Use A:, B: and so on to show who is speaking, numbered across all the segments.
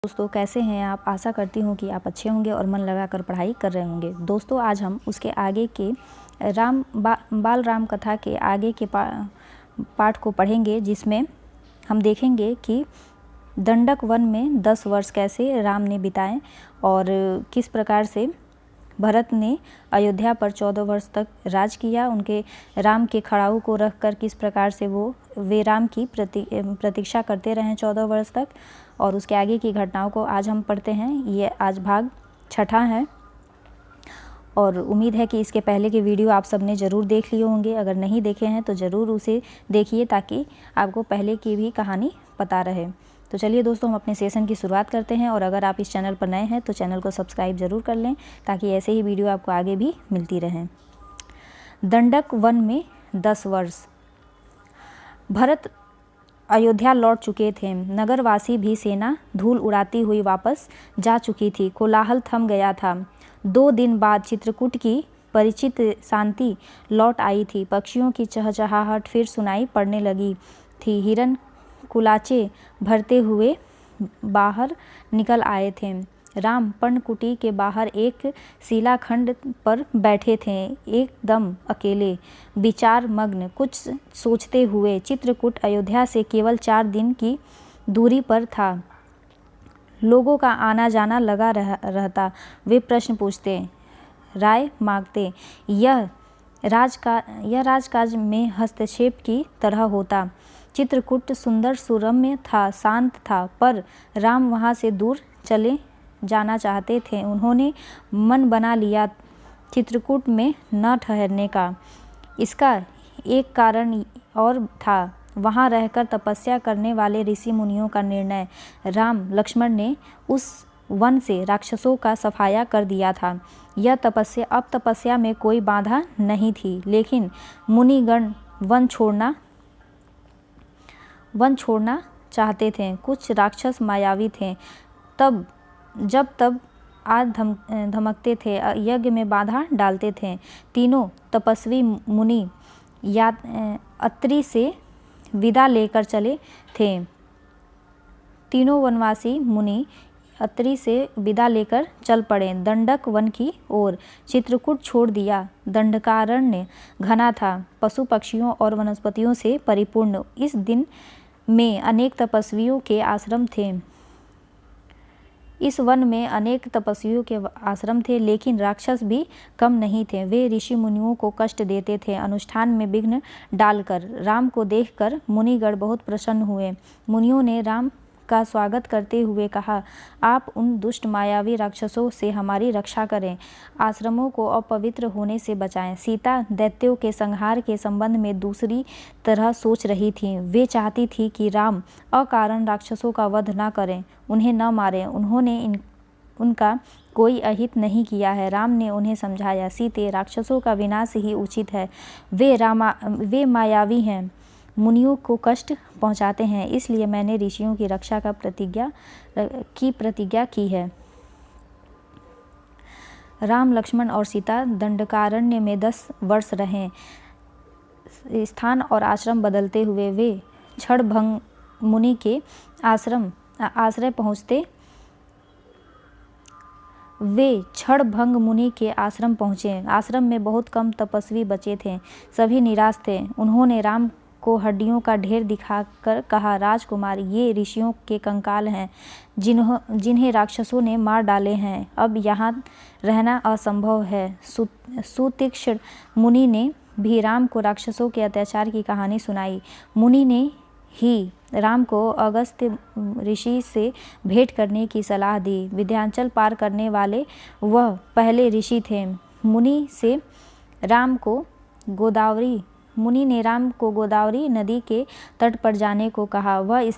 A: दोस्तों कैसे हैं आप। आशा करती हूँ कि आप अच्छे होंगे और मन लगाकर पढ़ाई कर रहे होंगे। दोस्तों आज हम उसके आगे के बाल राम कथा के आगे के पाठ को पढ़ेंगे, जिसमें हम देखेंगे कि दंडक वन में 10 वर्ष कैसे राम ने बिताए और किस प्रकार से भरत ने अयोध्या पर 14 वर्ष तक राज किया। उनके राम के खड़ाऊ को रखकर किस प्रकार से वे राम की प्रतीक्षा करते रहे 14 वर्ष तक, और उसके आगे की घटनाओं को आज हम पढ़ते हैं। ये आज भाग 6 है और उम्मीद है कि इसके पहले के वीडियो आप सबने ज़रूर देख लिए होंगे। अगर नहीं देखे हैं तो ज़रूर उसे देखिए ताकि आपको पहले की भी कहानी पता रहे। तो चलिए दोस्तों, हम अपने सेशन की शुरुआत करते हैं। और अगर आप इस चैनल पर नए हैं तो चैनल को सब्सक्राइब ज़रूर कर लें ताकि ऐसे ही वीडियो आपको आगे भी मिलती रहें। दंडक वन में 10 वर्ष। भरत अयोध्या लौट चुके थे। नगरवासी भी सेना धूल उड़ाती हुई वापस जा चुकी थी। कोलाहल थम गया था। 2 दिन बाद चित्रकूट की परिचित शांति लौट आई थी। पक्षियों की चहचहाहट फिर सुनाई पड़ने लगी थी। हिरन कुलाचे भरते हुए बाहर निकल आए थे। राम पर्णकुटी के बाहर एक शिलाखंड पर बैठे थे, एकदम अकेले, विचार मग्न, कुछ सोचते हुए। चित्रकूट अयोध्या से केवल 4 दिन की दूरी पर था। लोगों का आना जाना लगा रहता। वे प्रश्न पूछते, राय मांगते। यह राजकाज में हस्तक्षेप की तरह होता। चित्रकूट सुंदर सुरम्य था, शांत था, पर राम वहाँ से दूर चले जाना चाहते थे। उन्होंने मन बना लिया चित्रकूट में न ठहरने का। इसका एक कारण और था, वहाँ रहकर तपस्या करने वाले ऋषि मुनियों का निर्णय। राम लक्ष्मण ने उस वन से राक्षसों का सफाया कर दिया था। अब तपस्या में कोई बाधा नहीं थी, लेकिन मुनिगण वन छोड़ना चाहते थे। कुछ राक्षस मायावी थे, जब तब आज धमकते थे, यज्ञ में बाधा डालते थे। तीनों तपस्वी मुनि अत्रि से विदा लेकर चले थे। तीनों वनवासी मुनि अत्रि से विदा लेकर चल पड़े दंडक वन की ओर। चित्रकूट छोड़ दिया। दंडकारण्य घना था, पशु पक्षियों और वनस्पतियों से परिपूर्ण। इस दिन में अनेक तपस्वियों के आश्रम थे। इस वन में अनेक तपस्वियों के आश्रम थे, लेकिन राक्षस भी कम नहीं थे। वे ऋषि मुनियों को कष्ट देते थे, अनुष्ठान में विघ्न डालकर। राम को देखकर मुनिगण बहुत प्रसन्न हुए। मुनियों ने राम का स्वागत करते हुए कहा, आप उन दुष्ट मायावी राक्षसों से हमारी रक्षा करें, आश्रमों को अपवित्र होने से बचाएं। सीता दैत्यों के संहार के संबंध में दूसरी तरह सोच रही थी। वे चाहती थी कि राम अकारण राक्षसों का वध न करें, उन्हें न मारें। उन्होंने उनका कोई अहित नहीं किया है। राम ने उन्हें समझाया, सीते, राक्षसों का विनाश ही उचित है। वे मायावी हैं, मुनियों को कष्ट पहुंचाते हैं, इसलिए मैंने ऋषियों की रक्षा का प्रतिज्ञा की है। राम, लक्ष्मण और सीता दंडकारण्य में 10 वर्ष रहे। स्थान और आश्रम बदलते हुए वे क्षणभंग मुनि के आश्रम पहुँचे। आश्रम में बहुत कम तपस्वी बचे थे, सभी निराश थे। उन्होंने राम को हड्डियों का ढेर दिखाकर कहा, राजकुमार, ये ऋषियों के कंकाल हैं जिन्हें राक्षसों ने मार डाले हैं। अब यहाँ रहना असंभव है। सुतीक्ष्ण मुनि ने भी राम को राक्षसों के अत्याचार की कहानी सुनाई। मुनि ने ही राम को अगस्त्य ऋषि से भेंट करने की सलाह दी। विंध्याचल पार करने वाले वह पहले ऋषि थे। मुनि ने राम को गोदावरी नदी के तट पर जाने को कहा। उस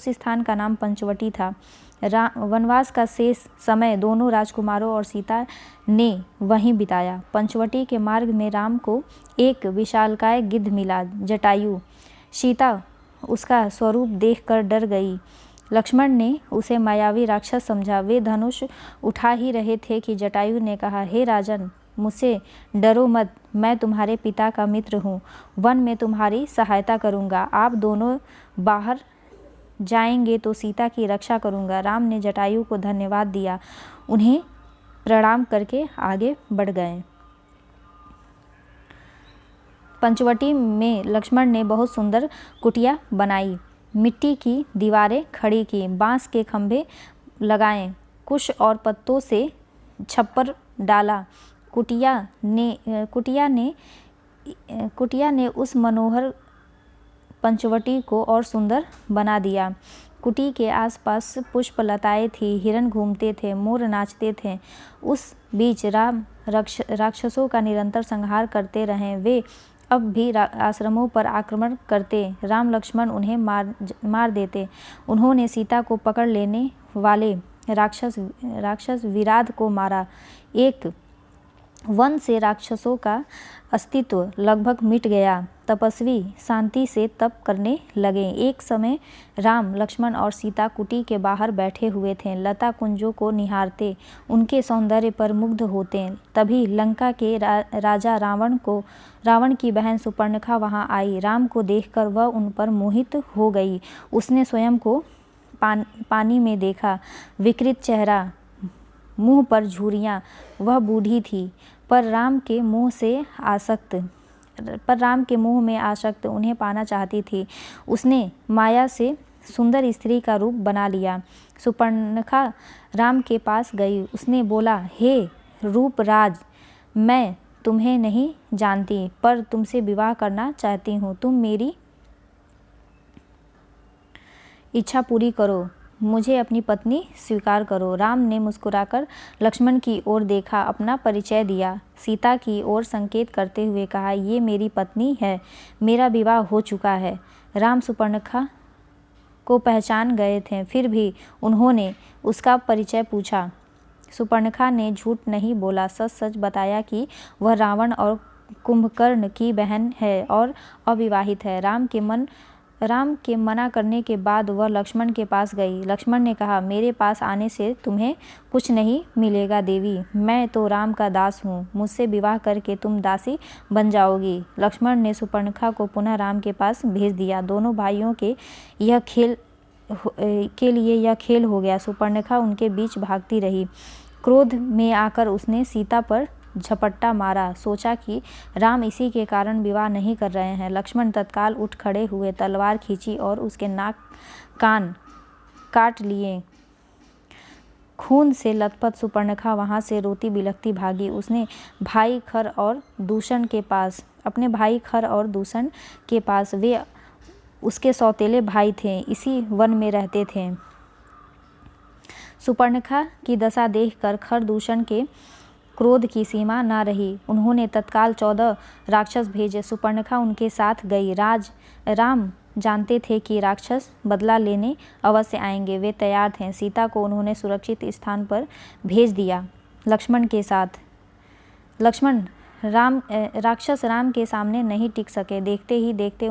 A: स्थान का नाम पंचवटी था। वनवास का शेष समय दोनों राजकुमारों और सीता ने वहीं बिताया। पंचवटी के मार्ग में राम को एक विशालकाय गिद्ध मिला, जटायु। सीता उसका स्वरूप देखकर डर गई। लक्ष्मण ने उसे मायावी राक्षस समझा। वे धनुष उठा ही रहे थे कि जटायु ने कहा, हे राजन, मुझसे डरो मत, मैं तुम्हारे पिता का मित्र हूँ, वन में तुम्हारी सहायता करूँगा। आप दोनों बाहर जाएंगे तो सीता की रक्षा करूँगा। राम ने जटायु को धन्यवाद दिया, उन्हें प्रणाम करके आगे बढ़ गए। पंचवटी में लक्ष्मण ने बहुत सुंदर कुटिया बनाई, मिट्टी की दीवारें खड़ी की, बांस के खंभे लगाए, कुश और पत्तों से छप्पर डाला। कुटिया ने उस मनोहर पंचवटी को और सुंदर बना दिया। कुटी के आसपास पुष्प लताएं थी, हिरन घूमते थे, मोर नाचते थे। उस बीच राम राक्षसों का निरंतर संहार करते रहे। वे अब भी आश्रमों पर आक्रमण करते, राम लक्ष्मण उन्हें मार देते। उन्होंने सीता को पकड़ लेने वाले राक्षस विराध को मारा। एक वन से राक्षसों का अस्तित्व लगभग मिट गया। तपस्वी शांति से तप करने लगे। एक समय राम लक्ष्मण और सीता कुटी के बाहर बैठे हुए थे, लता कुंजों को निहारते, उनके सौंदर्य पर मुग्ध होते। तभी लंका के राजा रावण की बहन सुपर्णखा वहां आई। राम को देखकर वह उन पर मोहित हो गई। उसने स्वयं को पानी में देखा, विकृत चेहरा, मुंह पर झुर्रियां। वह बूढ़ी थी, पर राम के मोह में आसक्त उन्हें पाना चाहती थी। उसने माया से सुंदर स्त्री का रूप बना लिया। सुपर्णखा राम के पास गई। उसने बोला, हे रूपराज, मैं तुम्हें नहीं जानती, पर तुमसे विवाह करना चाहती हूँ। तुम मेरी इच्छा पूरी करो, मुझे अपनी पत्नी स्वीकार करो। राम ने मुस्कुराकर लक्ष्मण की ओर देखा, अपना परिचय दिया, सीता की ओर संकेत करते हुए कहा, ये मेरी पत्नी है, मेरा विवाह हो चुका है। राम सुपर्णखा को पहचान गए थे, फिर भी उन्होंने उसका परिचय पूछा। सुपर्णखा ने झूठ नहीं बोला, सच सच बताया कि वह रावण और कुंभकर्ण की बहन है और अविवाहित है। राम के मना करने के बाद वह लक्ष्मण के पास गई। लक्ष्मण ने कहा, मेरे पास आने से तुम्हें कुछ नहीं मिलेगा देवी, मैं तो राम का दास हूँ, मुझसे विवाह करके तुम दासी बन जाओगी। लक्ष्मण ने सुपर्णखा को पुनः राम के पास भेज दिया। दोनों भाइयों के लिए यह खेल हो गया। सुपर्णखा उनके बीच भागती रही। क्रोध में आकर उसने सीता पर झपट्टा मारा। सोचा कि राम इसी के कारण विवाह नहीं कर रहे हैं। लक्ष्मण तत्काल उठ खड़े हुए, तलवार खींची और उसके नाक कान काट लिए। खून से लथपथ सुपर्णखा वहां से रोती बिलखती भागी। उसने अपने भाई खर और दूषण के पास, वे उसके सौतेले भाई थे, इसी वन में रहते थे। सुपर्णखा की दशा देखकर खर दूषण के क्रोध की सीमा न रही। उन्होंने तत्काल 14 राक्षस भेजे। सुपर्णखा उनके साथ गई। राम जानते थे कि राक्षस बदला लेने अवश्य आएंगे। वे तैयार थे। सीता को उन्होंने सुरक्षित स्थान पर भेज दिया लक्ष्मण के साथ। राक्षस राम के सामने नहीं टिक सके। देखते ही देखते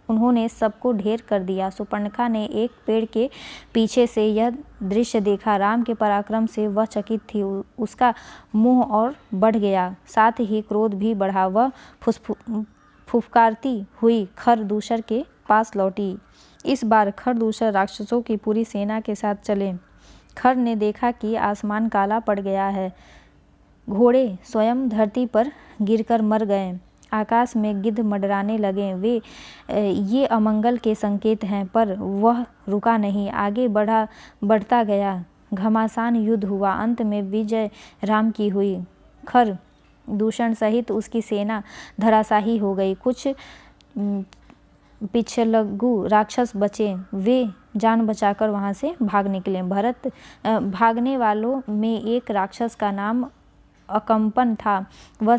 A: उन्होंने सबको ढेर कर दिया। सुपर्णखा ने एक पेड़ के पीछे से यह दृश्य देखा। राम के पराक्रम से वह चकित थी। उसका मोह और बढ़ गया, साथ ही क्रोध भी बढ़ा। वह फुफकारती हुई खरदूषण के पास लौटी। इस बार खरदूषण राक्षसों की पूरी सेना के साथ चले। खर ने देखा कि आसमान काला पड़ गया है। घोड़े स्वयं धरती पर गिरकर मर गए। आकाश में गिद्ध मंडराने लगे। ये अमंगल के संकेत हैं, पर वह रुका नहीं, आगे बढ़ता गया। घमासान युद्ध हुआ। अंत में विजय राम की हुई। खर दूषण सहित उसकी सेना धराशायी हो गई। कुछ पिछलग्गू राक्षस बचे। वे जान बचाकर वहां से भाग निकले। भागने वालों में एक राक्षस का नाम अकंपन था। वह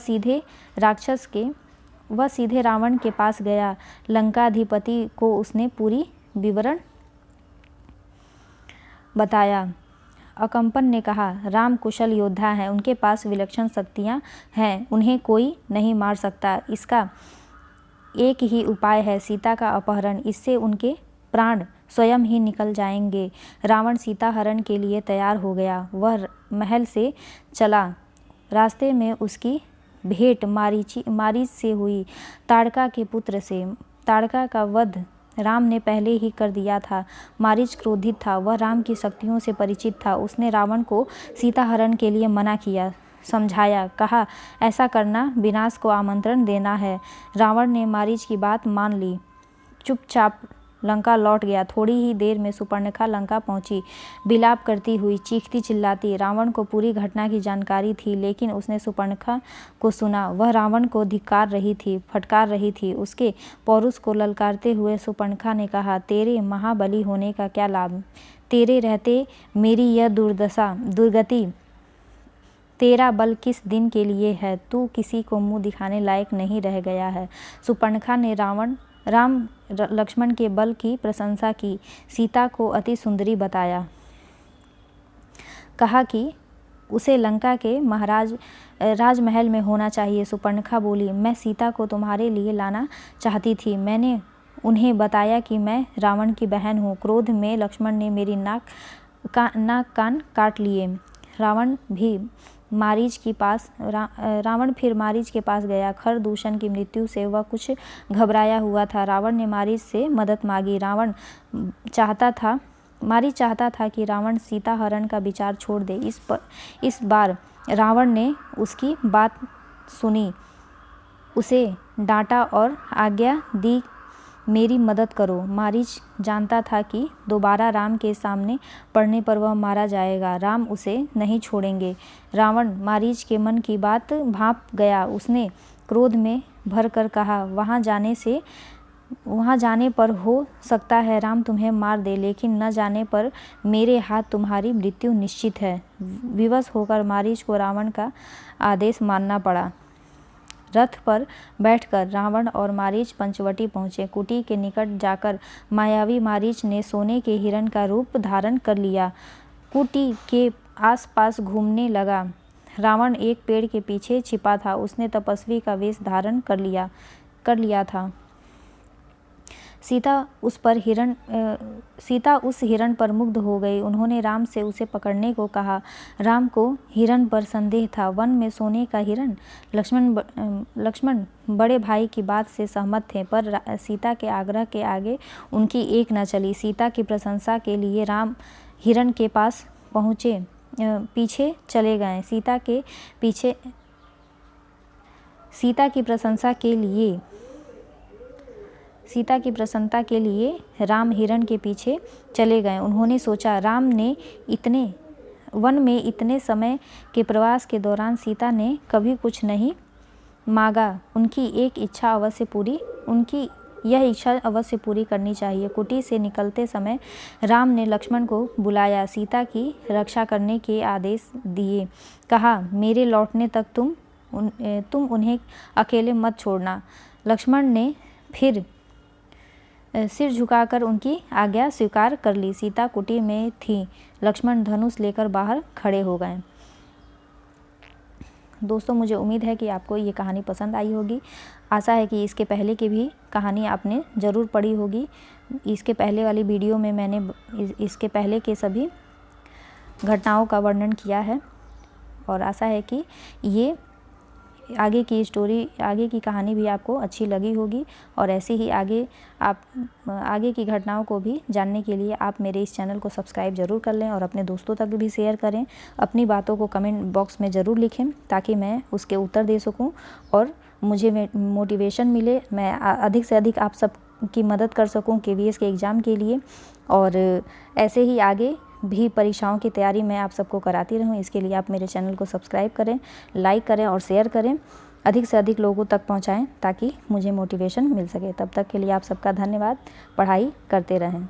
A: सीधे रावण के पास गया। लंकाधिपति को उसने पूरी विवरण बताया। अकंपन ने कहा, राम कुशल योद्धा हैं, उनके पास विलक्षण शक्तियां हैं, उन्हें कोई नहीं मार सकता। इसका एक ही उपाय है, सीता का अपहरण। इससे उनके प्राण स्वयं ही निकल जाएंगे। रावण सीता हरण के लिए तैयार हो गया। वह महल से चला। रास्ते में उसकी भेंट मारीच से हुई, ताड़का के पुत्र से। ताड़का का वध राम ने पहले ही कर दिया था। मारीच क्रोधित था, वह राम की शक्तियों से परिचित था। उसने रावण को सीता हरण के लिए मना किया, समझाया, कहा ऐसा करना विनाश को आमंत्रण देना है। रावण ने मारीच की बात मान ली, चुपचाप लंका लौट गया। थोड़ी ही देर में सुपर्णखा लंका पहुंची, विलाप करती हुई, चीखती चिल्लाती। रावण को पूरी घटना की जानकारी थी, लेकिन उसने सुपर्णखा को सुना। वह रावण को धिक्कार रही थी, फटकार रही थी। उसके पौरुष को ललकारते हुए सुपर्णखा ने कहा, तेरे महाबली होने का क्या लाभ? तेरे रहते मेरी यह दुर्गति। तेरा बल किस दिन के लिए है? तू किसी को मुंह दिखाने लायक नहीं रह गया है। सुपर्णखा ने राम लक्ष्मण के बल की प्रशंसा की, सीता को अति सुंदरी बताया, कहा कि उसे लंका के राजमहल में होना चाहिए। सुपर्णखा बोली, मैं सीता को तुम्हारे लिए लाना चाहती थी। मैंने उन्हें बताया कि मैं रावण की बहन हूँ। क्रोध में लक्ष्मण ने मेरी नाक कान काट लिए। रावण फिर मारीच के पास गया। खरदूषण की मृत्यु से वह कुछ घबराया हुआ था। रावण ने मारीच से मदद मांगी। मारीच चाहता था कि रावण सीता हरण का विचार छोड़ दे। इस बार रावण ने उसकी बात सुनी, उसे डांटा और आज्ञा दी, मेरी मदद करो। मारीच जानता था कि दोबारा राम के सामने पड़ने पर वह मारा जाएगा। राम उसे नहीं छोड़ेंगे। रावण मारीच के मन की बात भांप गया। उसने क्रोध में भरकर कहा, वहाँ जाने पर हो सकता है राम तुम्हें मार दे, लेकिन न जाने पर मेरे हाथ तुम्हारी मृत्यु निश्चित है। विवश होकर मारीच को रावण का आदेश मानना पड़ा। रथ पर बैठकर रावण और मारीच पंचवटी पहुँचे। कुटी के निकट जाकर मायावी मारीच ने सोने के हिरण का रूप धारण कर लिया। कुटी के आसपास घूमने लगा। रावण एक पेड़ के पीछे छिपा था। उसने तपस्वी का वेश धारण कर लिया था। सीता उस हिरण पर मुग्ध हो गई। उन्होंने राम से उसे पकड़ने को कहा। राम को हिरण पर संदेह था। वन में सोने का हिरण? लक्ष्मण बड़े भाई की बात से सहमत थे, पर सीता के आग्रह के आगे उनकी एक न चली। सीता की प्रशंसा के लिए राम हिरण के पास पीछे चले गए। सीता की प्रसन्नता के लिए राम हिरण के पीछे चले गए। उन्होंने सोचा, राम ने वन में इतने समय के प्रवास के दौरान सीता ने कभी कुछ नहीं मांगा। उनकी यह इच्छा अवश्य पूरी करनी चाहिए। कुटी से निकलते समय राम ने लक्ष्मण को बुलाया, सीता की रक्षा करने के आदेश दिए। कहा, मेरे लौटने तक तुम उन्हें अकेले मत छोड़ना। लक्ष्मण ने फिर सिर झुकाकर उनकी आज्ञा स्वीकार कर ली। सीता कुटी में थी। लक्ष्मण धनुष लेकर बाहर खड़े हो गए। दोस्तों, मुझे उम्मीद है कि आपको ये कहानी पसंद आई होगी। आशा है कि इसके पहले की भी कहानी आपने ज़रूर पढ़ी होगी। इसके पहले वाली वीडियो में मैंने इसके पहले के सभी घटनाओं का वर्णन किया है, और आशा है कि ये आगे की कहानी भी आपको अच्छी लगी होगी। और ऐसे ही आगे की घटनाओं को भी जानने के लिए आप मेरे इस चैनल को सब्सक्राइब ज़रूर कर लें और अपने दोस्तों तक भी शेयर करें। अपनी बातों को कमेंट बॉक्स में ज़रूर लिखें, ताकि मैं उसके उत्तर दे सकूं और मुझे मोटिवेशन मिले, मैं अधिक से अधिक आप सब की मदद कर सकूं KVS के एग्ज़ाम के लिए। और ऐसे ही आगे भी परीक्षाओं की तैयारी मैं आप सबको कराती रहूं। इसके लिए आप मेरे चैनल को सब्सक्राइब करें, लाइक करें और शेयर करें, अधिक से अधिक लोगों तक पहुंचाएं, ताकि मुझे मोटिवेशन मिल सके। तब तक के लिए आप सबका धन्यवाद। पढ़ाई करते रहें।